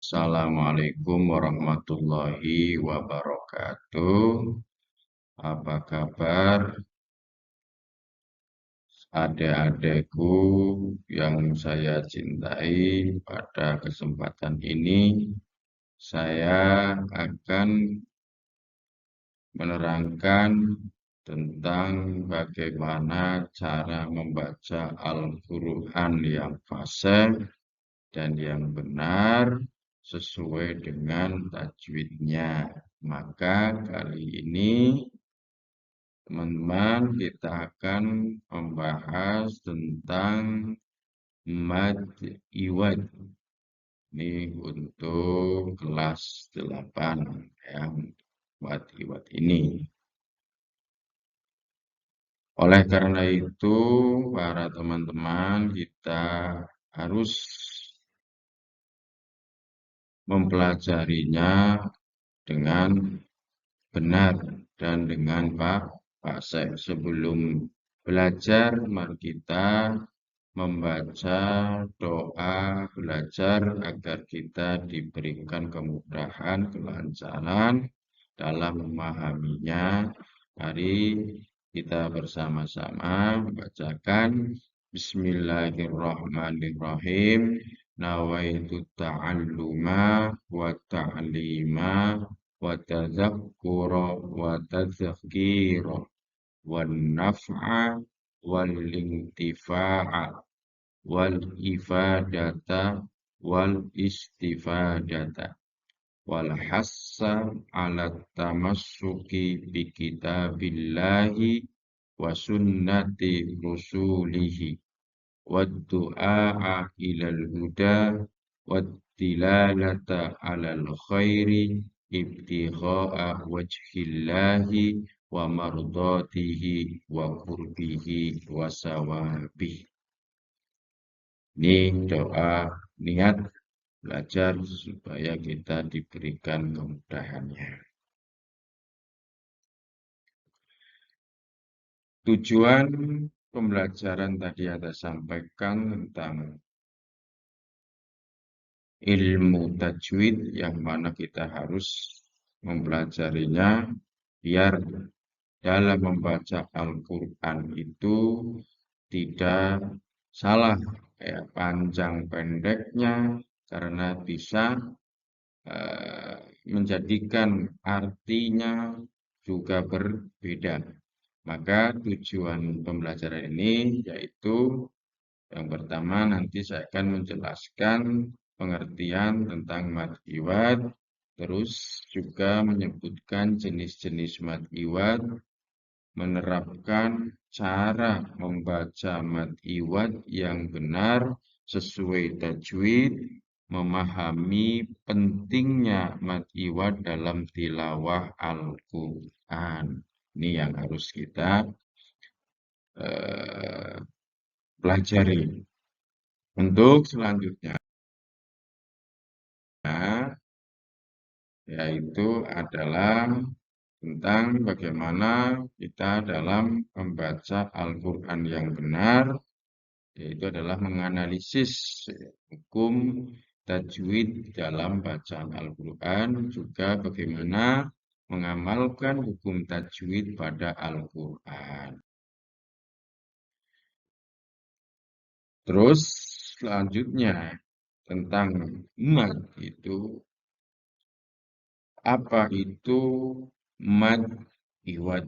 Assalamualaikum warahmatullahi wabarakatuh. Apa kabar adik-adikku yang saya cintai? Pada kesempatan ini, saya akan menerangkan tentang bagaimana cara membaca Al-Quran yang fasih dan yang benar sesuai dengan tajwidnya. Maka kali ini teman-teman kita akan membahas tentang mad iwad. Ini untuk kelas 8 yang mad iwad ini. Oleh karena itu, para teman-teman kita harus mempelajarinya dengan benar dan dengan fasih. Sebelum belajar, mari kita membaca doa belajar agar kita diberikan kemudahan, kelancaran dalam memahaminya. Mari kita bersama-sama membacakan Bismillahirrahmanirrahim. Nawaitu ta'alluma wa ta'lima wa tadzakkura wa tadzkira wan naf'a wal intifa'a wal ifadata wal istifadata wal hassa ala tamassuki bi kitabillahi wa sunnati rusulihi wad du'a ilal huda wad dilalata alal khairi ibtigha'a wajhillahi wa mardatihi wa qurbihi wa sawabihi. Ini doa niat belajar supaya kita diberikan kemudahannya. Tujuan pembelajaran tadi ada sampaikan tentang ilmu tajwid yang mana kita harus mempelajarinya biar dalam membaca Al-Quran itu tidak salah panjang pendeknya karena bisa menjadikan artinya juga berbeda. Maka tujuan pembelajaran ini yaitu yang pertama nanti saya akan menjelaskan pengertian tentang mad iwad, terus juga menyebutkan jenis-jenis mad iwad, menerapkan cara membaca mad iwad yang benar sesuai tajwid, memahami pentingnya mad iwad dalam tilawah Al-Quran. Ini yang harus kita pelajari. Untuk selanjutnya, yaitu adalah tentang bagaimana kita dalam membaca Al-Quran yang benar, yaitu adalah menganalisis hukum tajwid dalam bacaan Al-Quran, juga bagaimana mengamalkan hukum tajwid pada Al-Quran. Terus selanjutnya tentang mad itu, apa itu mad iwad?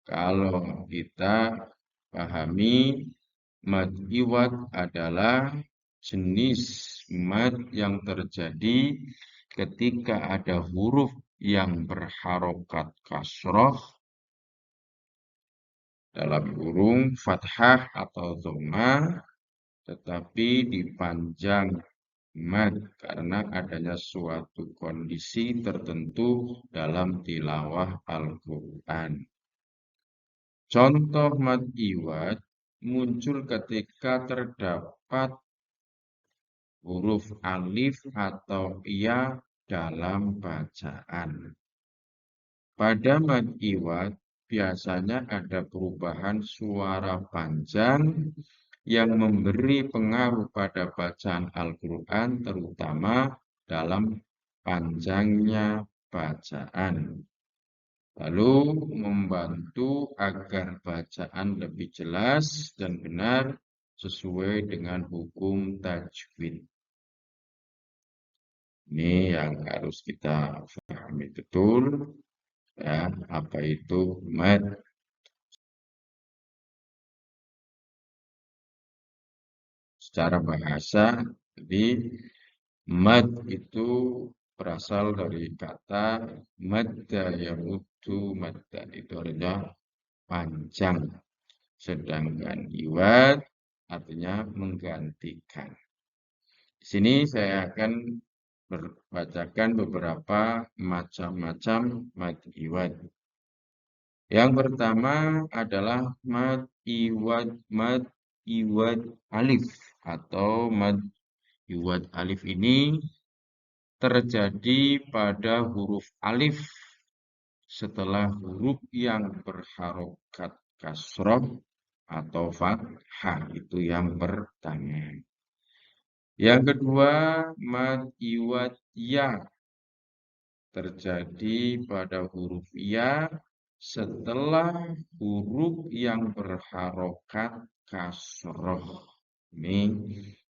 Kalau kita pahami, mad iwad adalah jenis mad yang terjadi ketika ada huruf yang berharokat kasroh dalam kurung fathah atau dhammah, tetapi dipanjang mad karena adanya suatu kondisi tertentu dalam tilawah Al-Quran. Contoh mad iwad muncul ketika terdapat huruf alif atau ya dalam bacaan. Pada mad iwad biasanya ada perubahan suara panjang yang memberi pengaruh pada bacaan Al-Quran, terutama dalam panjangnya bacaan. Lalu membantu agar bacaan lebih jelas dan benar sesuai dengan hukum tajwid. Ini yang harus kita pahami betul, ya, apa itu mad. Secara bahasa, jadi mad itu berasal dari kata madda yamuddu madda, itu artinya panjang. Sedangkan iwad artinya menggantikan. Di sini saya akan membacakan beberapa macam-macam mad iwad. Yang pertama adalah mad iwad alif atau mad iwad alif ini terjadi pada huruf alif setelah huruf yang berharokat kasroh atau fathah, itu yang pertama. Yang kedua, mad iwad ya terjadi pada huruf ya setelah huruf yang berharokat kasroh. Ini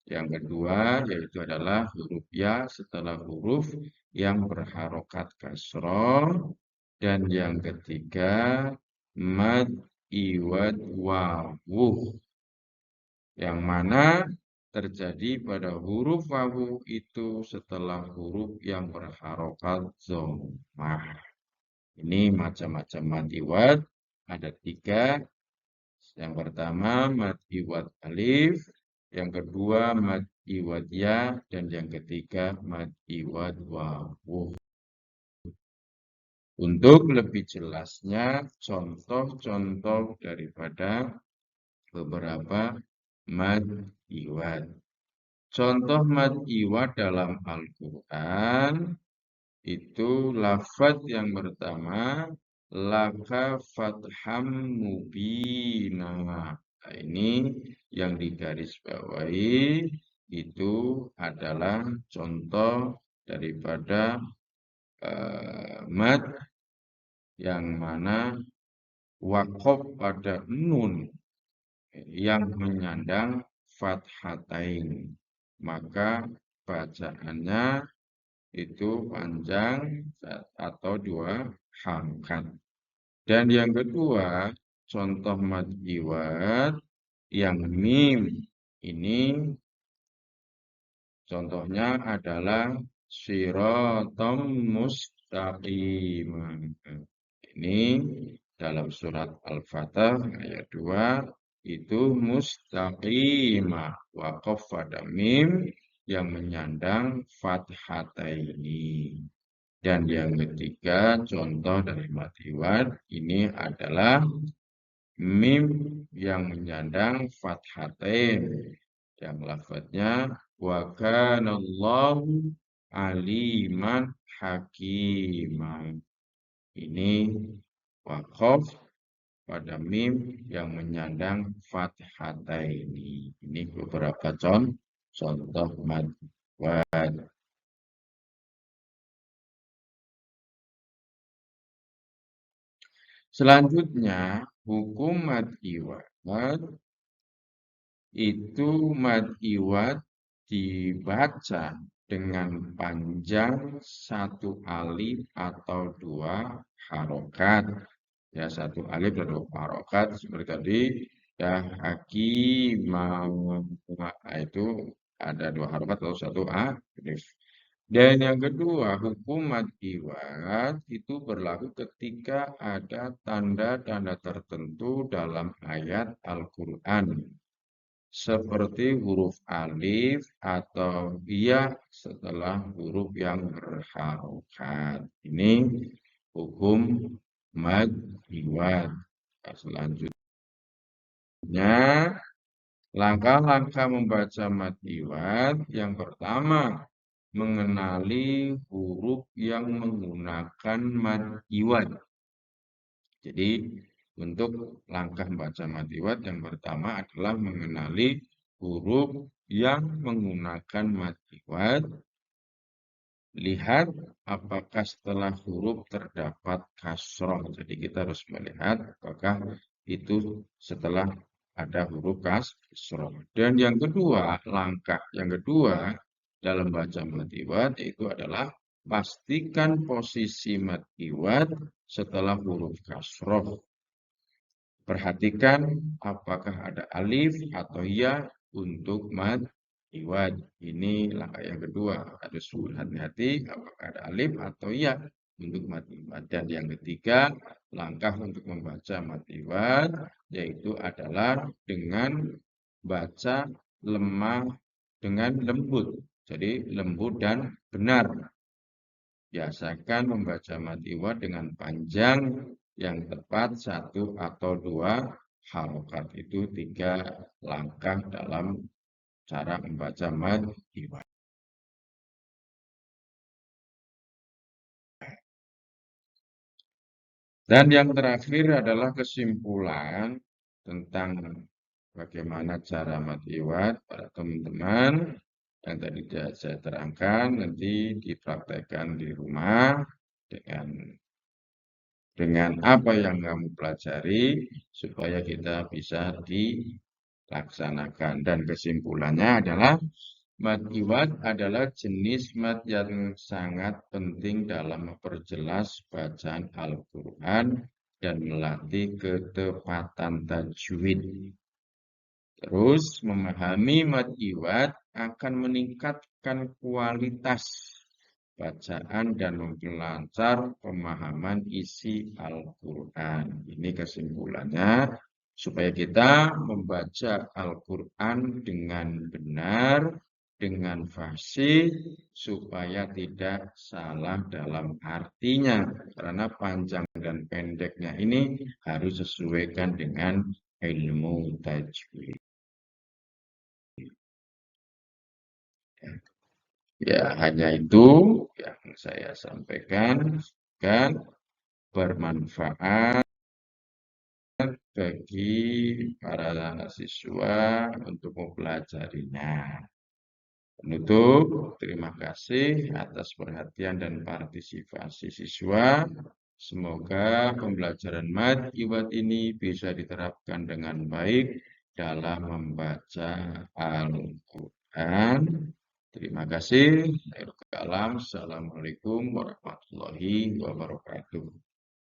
yang kedua, yaitu adalah huruf ya setelah huruf yang berharokat kasroh. Dan yang ketiga, mad iwad wawuh, yang mana terjadi pada huruf wawu itu setelah huruf yang berharokat dhammah. Ini macam-macam mad iwad, ada 3. Yang pertama mad iwad alif, yang kedua mad iwad ya, dan yang ketiga mad iwad wawuh. Untuk lebih jelasnya, contoh-contoh daripada beberapa mad iwad. Contoh mad iwad dalam Al-Quran itu lafaz yang pertama laka fatham mubina. Nah, ini yang digarisbawahi itu adalah contoh daripada mad yang mana waqaf pada nun yang menyandang fathatain, maka bacaannya itu panjang atau 2 harokat. Dan yang kedua, contoh mad iwad yang mim ini contohnya adalah shiratam mustaqim. Ini dalam surat Al-Fatah ayat 2 itu mustaqimah, waqaf pada mim yang menyandang fathataini. Dan yang ketiga, contoh dari mad iwad ini adalah mim yang menyandang fathatain, yang lafadznya wa kanallahu aliman hakiman. Ini waqaf pada mim yang menyandang fathataini. Ini beberapa contoh mad iwad. Selanjutnya, hukum mad iwad itu mad iwad dibaca dengan panjang 1 alif atau 2 harokat. Ya, 1 alif dan 2 harokat seperti tadi. Ya, hakimah itu ada 2 harokat atau 1 alif. Dan yang kedua, hukum mad iwad itu berlaku ketika ada tanda-tanda tertentu dalam ayat Al-Quran. Seperti huruf alif atau ya setelah huruf yang berharokat. Ini hukum mad iwad. Selanjutnya, langkah-langkah membaca mad iwad. Yang pertama, mengenali huruf yang menggunakan mad iwad. Jadi, untuk langkah membaca mad iwad yang pertama adalah mengenali huruf yang menggunakan mad iwad. Lihat apakah setelah huruf terdapat kasroh. Jadi kita harus melihat apakah itu setelah ada huruf kasroh. Dan yang kedua, langkah yang kedua dalam baca mad iwad itu adalah pastikan posisi mad iwad setelah huruf kasroh. Perhatikan apakah ada alif atau ya untuk mad iwad. Ini langkah yang kedua. Harus hati-hati apakah ada alif atau ya untuk mad iwad. Dan yang ketiga, langkah untuk membaca mad iwad yaitu adalah dengan baca lemah dengan lembut. Jadi lembut dan benar. Biasakan membaca mad iwad dengan panjang yang tepat satu atau dua harokat. Itu 3 langkah dalam cara membaca mad iwad. Dan yang terakhir adalah kesimpulan tentang bagaimana cara mad iwad para teman-teman yang tadi saya terangkan nanti dipraktekkan di rumah dengan apa yang kamu pelajari supaya kita bisa dilaksanakan. Dan kesimpulannya adalah mad iwad adalah jenis mad yang sangat penting dalam memperjelas bacaan Al-Quran dan melatih ketepatan tajwid. Terus memahami mad iwad akan meningkatkan kualitas bacaan dan memperlancar pemahaman isi Al-Quran. Ini kesimpulannya, supaya kita membaca Al-Quran dengan benar, dengan fasih, supaya tidak salah dalam artinya. Karena panjang dan pendeknya ini harus sesuaikan dengan ilmu tajwid. Ya, hanya itu yang saya sampaikan dan bermanfaat bagi para siswa untuk mempelajarinya. Penutup, terima kasih atas perhatian dan partisipasi siswa. Semoga pembelajaran mad iwad ini bisa diterapkan dengan baik dalam membaca Al-Quran. Terima kasih. Assalamualaikum warahmatullahi wabarakatuh.